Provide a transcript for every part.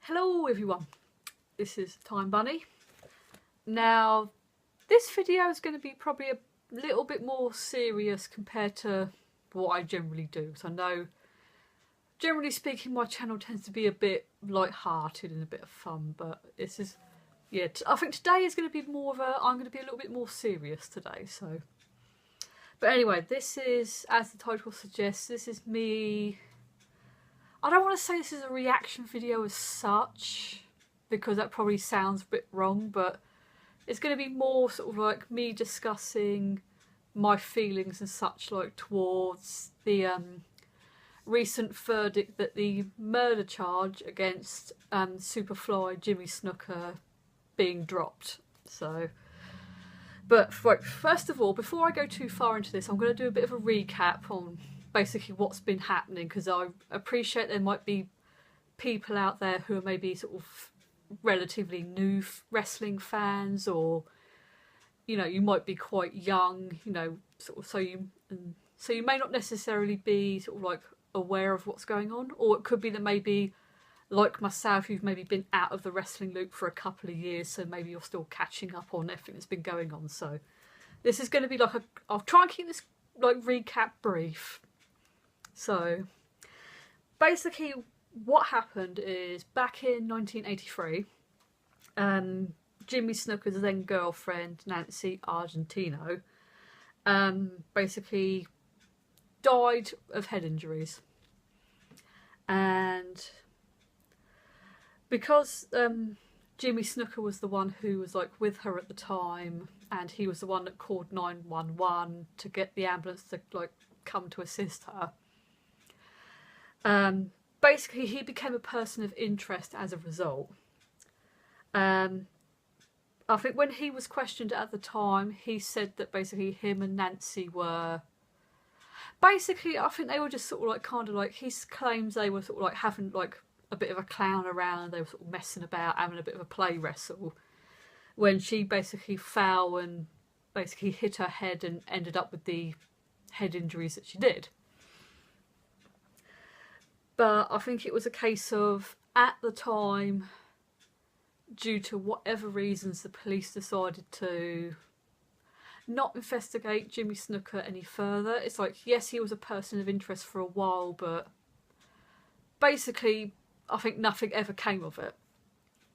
Hello everyone, this is Time Bunny. Now this video is going to be probably a little bit more serious compared to what I generally do. So I know, generally speaking, my channel tends to be a bit light-hearted and a bit of fun, but this is, yeah, I think today is going to be more of a, I'm going to be a little bit more serious today. So, but anyway, this is, as the title suggests, this is me. I don't want to say this is a reaction video as such, because that probably sounds a bit wrong, but it's going to be more sort of like me discussing my feelings and such like towards the recent verdict that the murder charge against Superfly Jimmy Snuka being dropped. So, but right, first of all, before I go too far into this, I'm going to do a bit of a recap on basically what's been happening, because I appreciate there might be people out there who are maybe sort of relatively new wrestling fans, or you know, you might be quite young, you know, sort of, so you may not necessarily be sort of like aware of what's going on, or it could be that maybe like myself, you've maybe been out of the wrestling loop for a couple of years, so maybe you're still catching up on everything that's been going on. So this is going to be like I'll try and keep this like recap brief. So basically what happened is, back in 1983, Jimmy Snuka's then girlfriend, Nancy Argentino, basically died of head injuries. And because Jimmy Snuka was the one who was like with her at the time, and he was the one that called 911 to get the ambulance to like come to assist her, basically he became a person of interest as a result. I think when he was questioned at the time, he said that basically him and Nancy were basically, I think they were just sort of like kind of like, he claims they were sort of like having like a bit of a clown around, they were sort of messing about, having a bit of a play wrestle, when she basically fell and basically hit her head and ended up with the head injuries that she did. But I think it was a case of, at the time, due to whatever reasons, the police decided to not investigate Jimmy Snuka any further. It's like, yes, he was a person of interest for a while, but basically I think nothing ever came of it,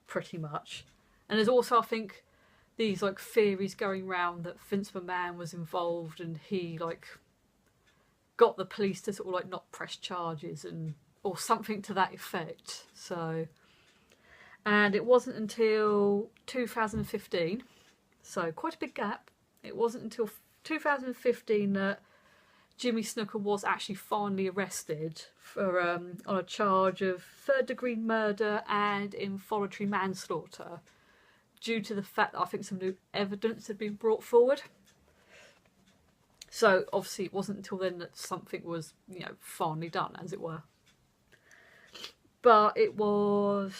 pretty much. And there's also, I think, these like theories going around that Vince McMahon was involved, and he like got the police to sort of like not press charges, and or something to that effect. So, and it wasn't until 2015, so quite a big gap, it wasn't until 2015 that Jimmy Snuka was actually finally arrested for on a charge of third-degree murder and involuntary manslaughter, due to the fact that I think some new evidence had been brought forward. So obviously it wasn't until then that something was, you know, finally done, as it were. But it was,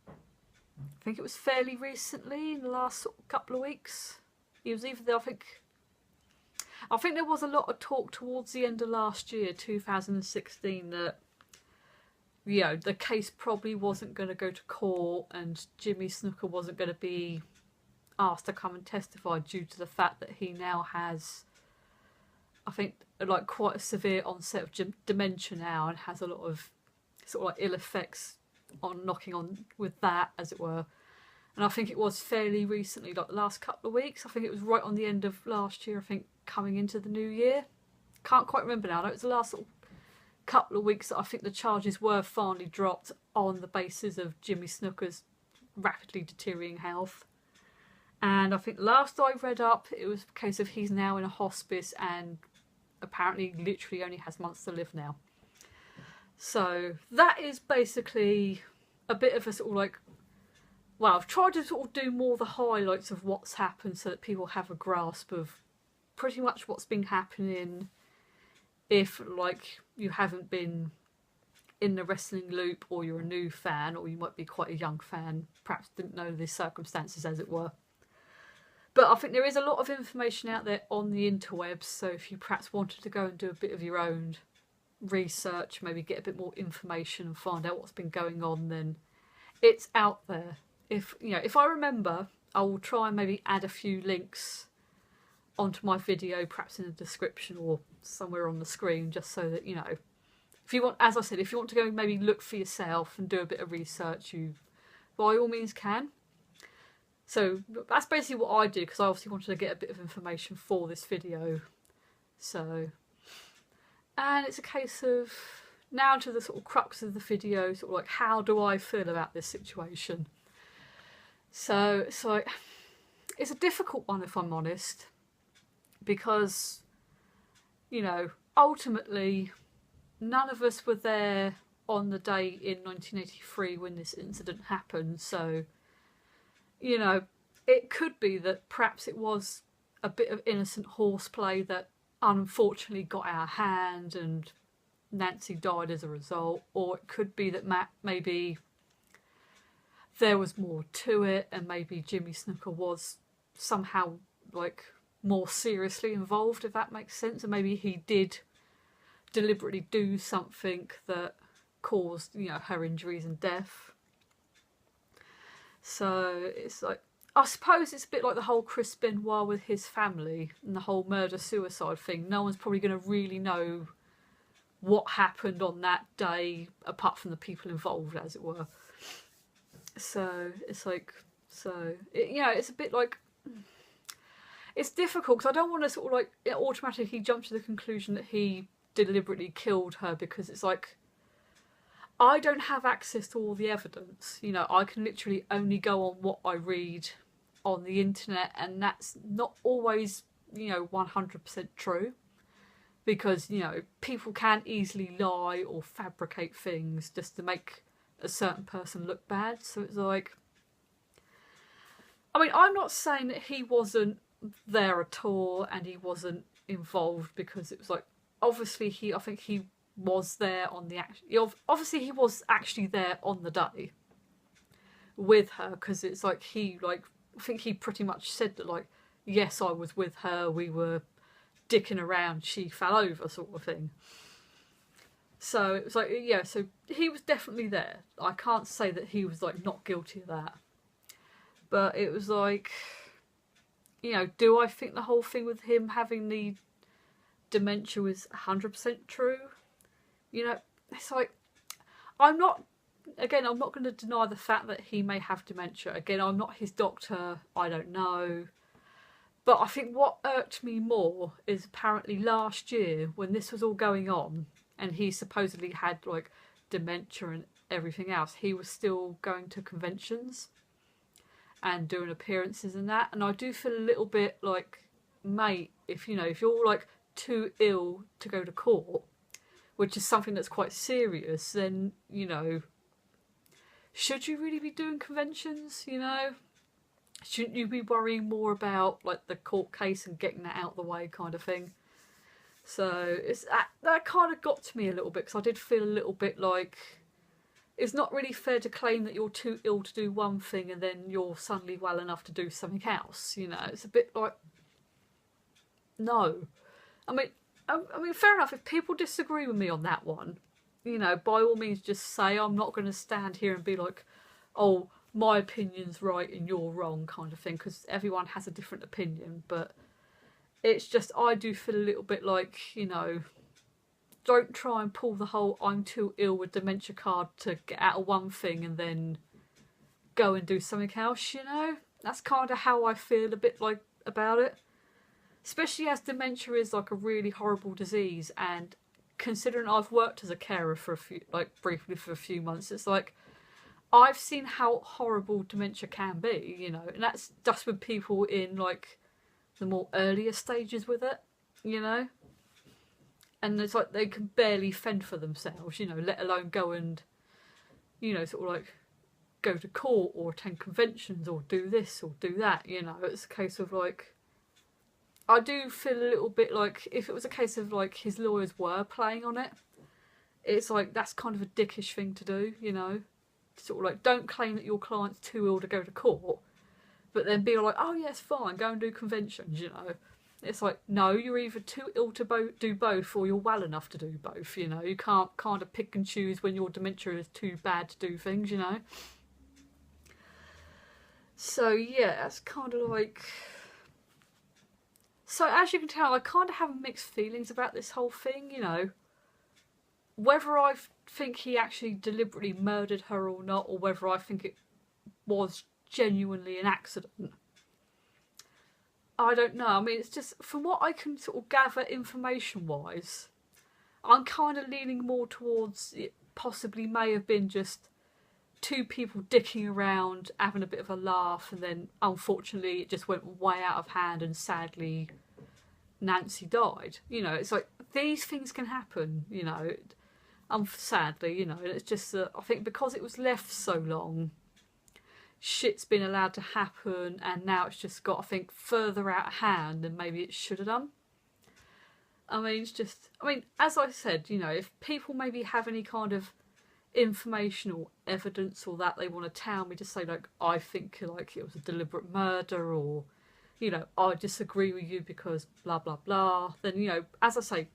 I think it was fairly recently, in the last sort of couple of weeks. It was either, I think there was a lot of talk towards the end of last year, 2016, that, you know, the case probably wasn't going to go to court and Jimmy Snuka wasn't going to be asked to come and testify, due to the fact that he now has, I think, like quite a severe onset of dementia now, and has a lot of sort of like ill effects on knocking on with that, as it were. And I think it was fairly recently, like the last couple of weeks. I think it was right on the end of last year, I think, coming into the new year. Can't quite remember now. It was the last sort of couple of weeks that I think the charges were finally dropped on the basis of Jimmy Snuka's rapidly deteriorating health. And I think last I read up, it was a case of he's now in a hospice and apparently literally only has months to live now. So that is basically a bit of a sort of like, well, I've tried to sort of do more the highlights of what's happened so that people have a grasp of pretty much what's been happening, if like you haven't been in the wrestling loop, or you're a new fan, or you might be quite a young fan, perhaps didn't know the circumstances, as it were. But I think there is a lot of information out there on the interwebs, so if you perhaps wanted to go and do a bit of your own research, maybe get a bit more information and find out what's been going on, then it's out there. If I remember, I will try and maybe add a few links onto my video, perhaps in the description or somewhere on the screen, just so that, if you want, as I said, if you want to go maybe look for yourself and do a bit of research, you by all means can. So that's basically what I did, because I obviously wanted to get a bit of information for this video. So, and it's a case of now to the sort of crux of the video, sort of like, how do I feel about this situation? So it's like, it's a difficult one, if I'm honest, because, ultimately none of us were there on the day in 1983 when this incident happened. So, it could be that perhaps it was a bit of innocent horseplay that unfortunately got out of hand and Nancy died as a result, or it could be that maybe there was more to it, and maybe Jimmy Snuka was somehow like more seriously involved, if that makes sense, and maybe he did deliberately do something that caused, her injuries and death. So it's like, I suppose it's a bit like the whole Chris Benoit with his family and the whole murder-suicide thing. No one's probably going to really know what happened on that day, apart from the people involved, as it were. So it's like, it's a bit like, it's difficult, because I don't want to sort of like automatically jump to the conclusion that he deliberately killed her, because it's like, I don't have access to all the evidence. I can literally only go on what I read on the internet, and that's not always 100% true, because people can easily lie or fabricate things just to make a certain person look bad. So it's like, I mean, I'm not saying that he wasn't there at all and he wasn't involved, because it was like, obviously I think he was there on the obviously he was actually there on the day with her, because it's like I think he pretty much said that, like, yes, I was with her, we were dicking around, she fell over, sort of thing. So it was like, yeah, so he was definitely there. I can't say that he was like not guilty of that, but it was like, do I think the whole thing with him having the dementia was 100% true? It's like, I'm not going to deny the fact that he may have dementia. Again, I'm not his doctor, I don't know. But I think what irked me more is apparently last year, when this was all going on and he supposedly had like dementia and everything else, he was still going to conventions and doing appearances and that. And I do feel a little bit like, mate, if you're like too ill to go to court, which is something that's quite serious, then, should you really be doing conventions, Shouldn't you be worrying more about, like, the court case and getting that out of the way kind of thing? So it's that kind of got to me a little bit, because I did feel a little bit like it's not really fair to claim that you're too ill to do one thing and then you're suddenly well enough to do something else, It's a bit like, no. I mean, fair enough, if people disagree with me on that one, by all means just say. I'm not going to stand here and be like, oh, my opinion's right and you're wrong kind of thing, because everyone has a different opinion. But it's just, I do feel a little bit like, don't try and pull the whole I'm too ill with dementia card to get out of one thing and then go and do something else, That's kind of how I feel a bit like about it. Especially as dementia is like a really horrible disease, and considering I've worked as a carer for briefly for a few months, it's like, I've seen how horrible dementia can be, and that's just with people in like the more earlier stages with it, and it's like they can barely fend for themselves, let alone go and, sort of like go to court or attend conventions or do this or do that, It's a case of like, I do feel a little bit like if it was a case of like his lawyers were playing on it, it's like that's kind of a dickish thing to do, Sort of like, don't claim that your client's too ill to go to court, but then be like, oh yes, fine, go and do conventions, It's like, no, you're either too ill to do both or you're well enough to do both, you know. You can't kind of pick and choose when your dementia is too bad to do things, you know. So yeah, that's kind of like... So as you can tell, I kind of have mixed feelings about this whole thing, you know. Whether I think he actually deliberately murdered her or not, or whether I think it was genuinely an accident, I don't know. I mean, it's just, from what I can sort of gather information-wise, I'm kind of leaning more towards it possibly may have been just two people dicking around, having a bit of a laugh, and then unfortunately it just went way out of hand and sadly Nancy died. You know, it's like, these things can happen, you know, sadly, you know, and it's just that I think because it was left so long, shit's been allowed to happen, and now it's just got, I think, further out of hand than maybe it should have done. I mean, it's just, I mean, as I said, you know, if people maybe have any kind of information or evidence or that they want to tell me, to say like, I think like it was a deliberate murder, or, you know, I disagree with you because blah blah blah, then, you know, as I say,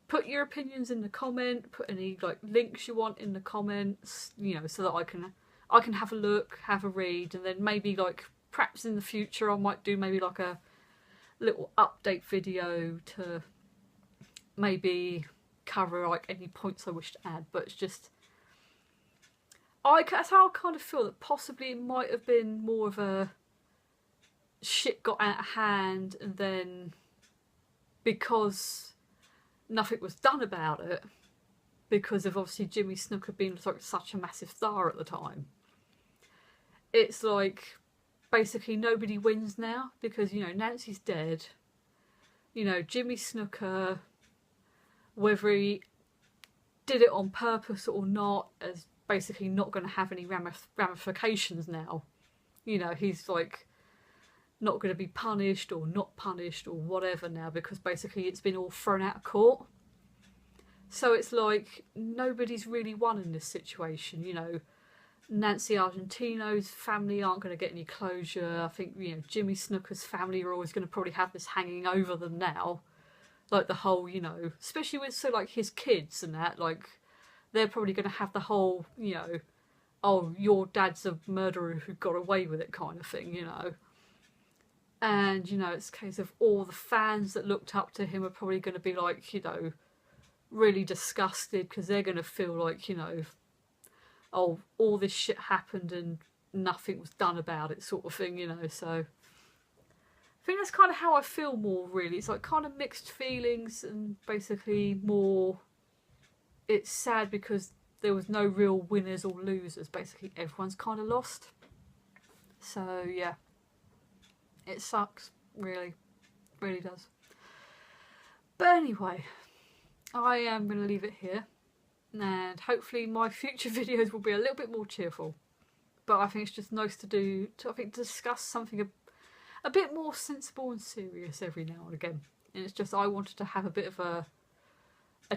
put your opinions in the comment, put any like links you want in the comments, you know, so that I can have a look, have a read, and then maybe like perhaps in the future I might do maybe like a little update video to maybe cover like any points I wish to add. But it's just, that's how I kind of feel that possibly it might have been more of a shit got out of hand, and then because nothing was done about it, because of obviously Jimmy Snuka being like such a massive star at the time, it's like basically nobody wins now, because, you know, Nancy's dead, you know, Jimmy Snuka, whether he did it on purpose or not, is basically not going to have any ramifications now. You know, he's like not going to be punished or not punished or whatever now, because basically it's been all thrown out of court. So it's like nobody's really won in this situation, you know. Nancy Argentino's family aren't going to get any closure. I think, you know, Jimmy Snuka's family are always going to probably have this hanging over them now. Like the whole, you know, especially with, so like his kids and that, like they're probably going to have the whole, you know, oh, your dad's a murderer who got away with it kind of thing, you know. And, you know, it's a case of all the fans that looked up to him are probably going to be like, you know, really disgusted, because they're going to feel like, you know, oh, all this shit happened and nothing was done about it sort of thing, you know. So I think that's kind of how I feel more, really. It's like kind of mixed feelings, and basically more, it's sad because there was no real winners or losers. Basically everyone's kind of lost. So yeah, it sucks, really does. But anyway, I am going to leave it here, and hopefully my future videos will be a little bit more cheerful. But I think it's just nice to discuss something a bit more sensible and serious every now and again. And it's just, I wanted to have a bit of a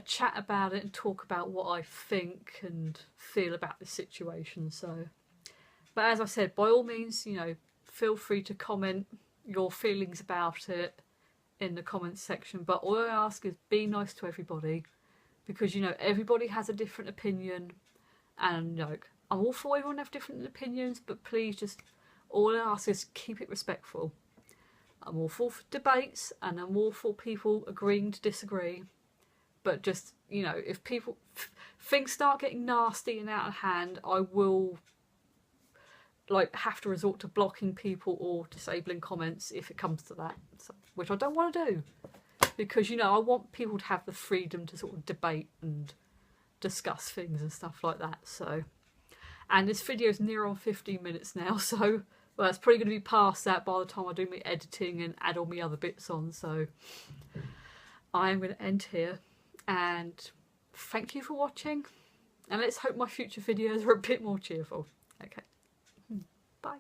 chat about it and talk about what I think and feel about the situation. So, but as I said, by all means, you know, feel free to comment your feelings about it in the comments section. But all I ask is be nice to everybody, because, you know, everybody has a different opinion, and, you know, I'm all for everyone have different opinions, but please just, all I ask is keep it respectful. I'm all for debates, and I'm all for people agreeing to disagree, but just, you know, if things start getting nasty and out of hand, I will like have to resort to blocking people or disabling comments if it comes to that, so, which I don't want to do, because, you know, I want people to have the freedom to sort of debate and discuss things and stuff like that. So, and this video is near on 15 minutes now, so well, it's probably going to be past that by the time I do my editing and add all my other bits on. So I am going to end here, and thank you for watching, and let's hope my future videos are a bit more cheerful. Okay, bye.